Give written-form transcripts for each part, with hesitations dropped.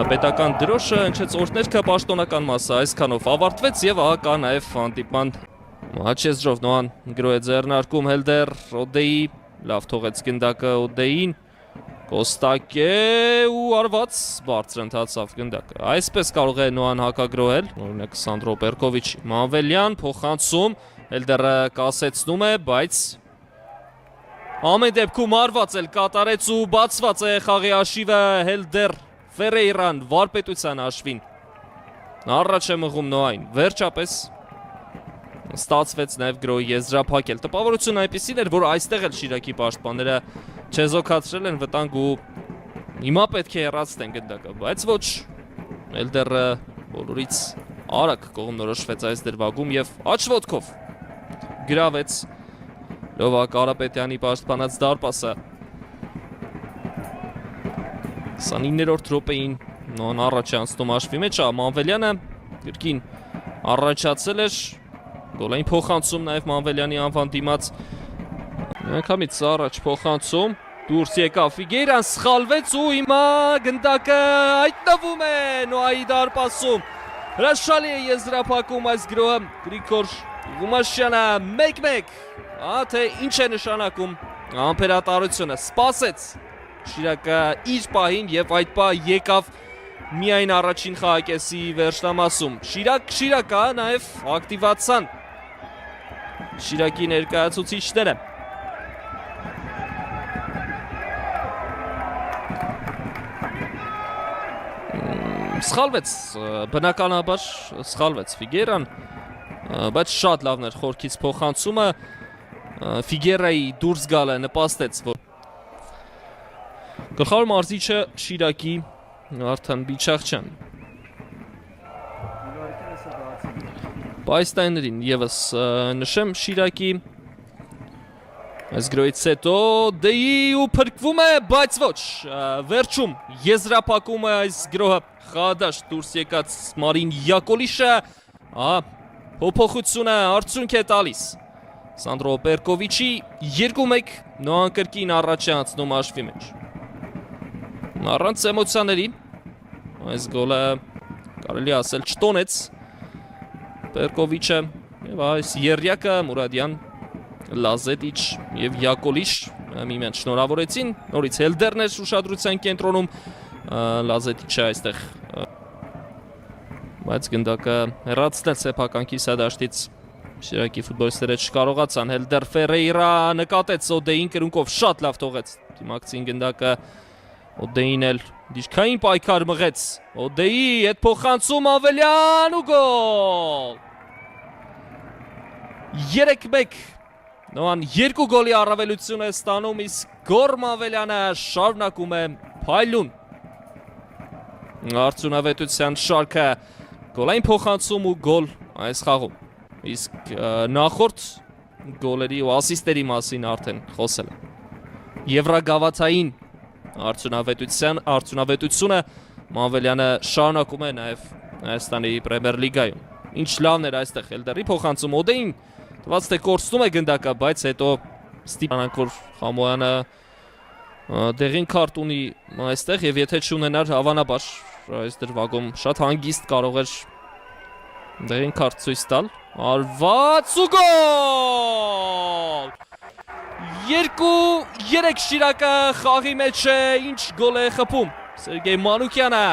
Պետական դրոշը հնչեց օրհներգը պաշտոնական մասը այսքանով ավարտվեց եւ ահա կա նաեւ հանդիպման Հաչեզրով Նոան գրոհ է ձեռնարկում Հելդեր Օդեի լավ թողեց գնդակը Օդեին Կոստակե ու արված բարձր ընթացավ գնդակը այսպես կարող է Նոան հակագրոհել օրինակ Սանդրո Պերկովիչի Մանվելյան փոխանցում Հելդերը կասեցնում է բայց ամեն դեպքում արված էլ կատարեց ու բացված է խաղի հաշիվը Հելդեր Ֆերեյրան վարպետության հաշվին առաջ է մղում Նոային վերջապես ստացվեց նաև գրոհի եզրափակել տպավորությունը այնպիսին էր որ այստեղ էլ Շիրակի պաշտպանները չեզոքացրել են վտանգ ու հիմա պետք է հեռացնեն գնդակը բայց ոչ Հելդերը բոլորից արագ կողմնորոշվեց այս դրվագում եւ աչվոտքով գրավեց Լովա Կարապետյանի պաշտպանած դարպասը 29-րդ րոպեին Նոան առաջ է անցնում հաշվի մեջ Մանվելյանը գրքին առաջացել էր գոլային փոխանցում նաև Մանվելյանի անվան դիմաց անգամից առաջ փոխանցում դուրս եկավ Ֆիգերան սխալվեց ու հիմա գնդակը հայտնվում է Նոայի դարպասում հրաշալի է եզրափակում այս գրոհը Գրիգոր Ղումաշյանը 1-1 թե ինչ է նշանակում ամպերատարությունը սպասեց Շիրակը իր պահին եւ այդ պահ եկավ միայն առաջին խաղակեսի վերջնամասում Շիրակը նաեւ ակտիվացան Շիրակի ներկայացուցիչները սխալվեց բնականաբար սխալվեց Ֆիգերան բայց շատ լավն էր խորքից փոխանցումը Ֆիգերայի դուրս գալը նպաստեց որ Գլխավոր մարզիչը Շիրակի Արթան Բիչախչյան Բայստայներին եւս նշեմ Շիրակի այս գրոհից հետո դեի ու փրկվում է բայց ոչ վերջում եզրափակումը այս գրոհը խադաշ դուրս եկած Մարին Յակոլիշը փոփոխությունը արդյունք է տալիս Սանդրո Պերկովիչի 2-1 Նոան կրկին առաջ է անցնում հաշվի մեջ Առանց էմոցիաների այս գոլը կարելի ասել չտոնեց Պերկովիչը եւ այս երյակը Մուրադյան Լազետիչ եւ Յակոլիշ միմյանց շնորհավորեցին նորից Հելդերն էր ուշադրության կենտրոնում Լազետիչը այստեղ բայց գնդակը հեռացնել սեփական կիսադաշտից Շիրակի ֆուտբոլիստները չկարողացան Հելդեր Ֆերեյրա նկատեց Օդեին կրունկով շատ լավ թողեց դիմակցին գնդակը Օդեին էլ դիժքային պայքար մղեց Օդեի հետ փոխանցում Ավելյան ու գոլ 3-1 Նոան 2 գոլի առավելություն է ստանում իսկ Գորմ Ավելյանը շարունակում է փայլուն Արդյունավետության շարքը գոլային փոխանցում ու գոլ այս խաղում իսկ նախորդ գոլերի ու ասիստերի մասին արդեն խոսել է Եվրագավաթային արդյունավետությունը Մանվելյանը շարունակում է նաև Հայաստանի Պրեմիեր լիգայում Ինչ լավն էր այստեղ Հելդերի փոխանցում Օդեին թվաց թե կորցնում է գնդակը բայց հետո ստիպանանք որ Խամոյանը դեղին քարտ ունի այստեղ եւ եթե չունենար հավանաբար այս դրվագում շատ հանգիստ կարող էր դեղին քարտ ցույց տալ արված ու գոլ 2-3 Շիրակը խաղի մեջ է ինչ գոլ է խփում Սերգեյ Մանուկյանը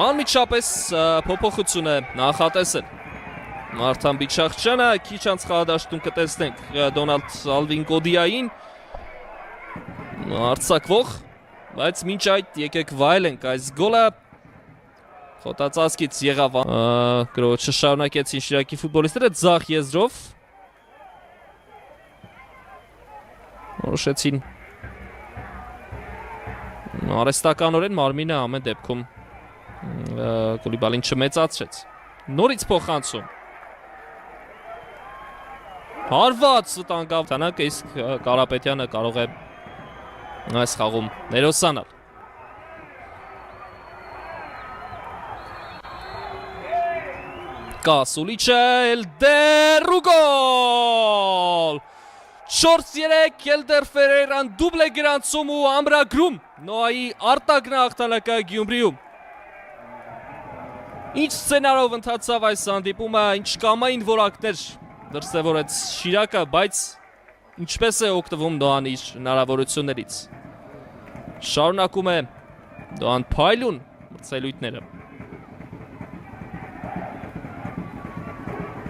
Անմիջապես փոփոխություն է նախատեսել Արթան Բիչախչյանը քիչ անց խաղադաշտում կտեսնենք Դոնալդ Ալվին Կոդիային արձակվող բայց մինչ այդ եկեք վայելենք այս գոլը Խոտածածկից եղավ գրոհը շարունակեցին Շիրակի ֆուտբոլիստները ձախ եզրով որոշեցին արհեստականորեն մարմինը ամեն դեպքում Կուլիբալին չմեծացրեց նորից փոխանցում հարված տանգավ տանակը իսկ Կարապետյանը կարող է այս խաղում ներոսանալ Կա Սուլիչը, Էլդեր ու գոլ 4-3 Էլդեր Ֆերեյրան դուբլ է գրանցում ու ամրագրում Նոայի արտակն հաղթանակը Գյումրիում Ինչ սցենարով ընթացավ այս հանդիպումը, ինչ կամային որակներ դրսևորեց Շիրակը, բայց ինչպես է օգտվում Նոան իր հնարավորություններից Շարունակում է Նոան Փայլուն մրցելույթները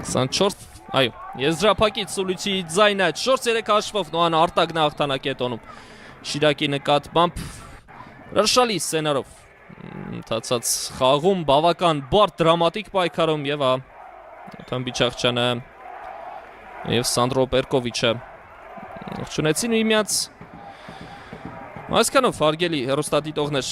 24, այո, եզրափակից Սուլիչի ձայնը 4-3 հաշվով Նոան արտակն հաղթանակ է տոնում Շիրակի նկատմամբ հրաշալի սցենարով Ընթացած խաղում բավական բարդ դրամատիկ պայքարում եւ Աթան Բիչախչյանը եւ Սանդրո Պերկովիչը ողջունեցին միմյանց Այսքանով հարգելի հեռուստադիտողներ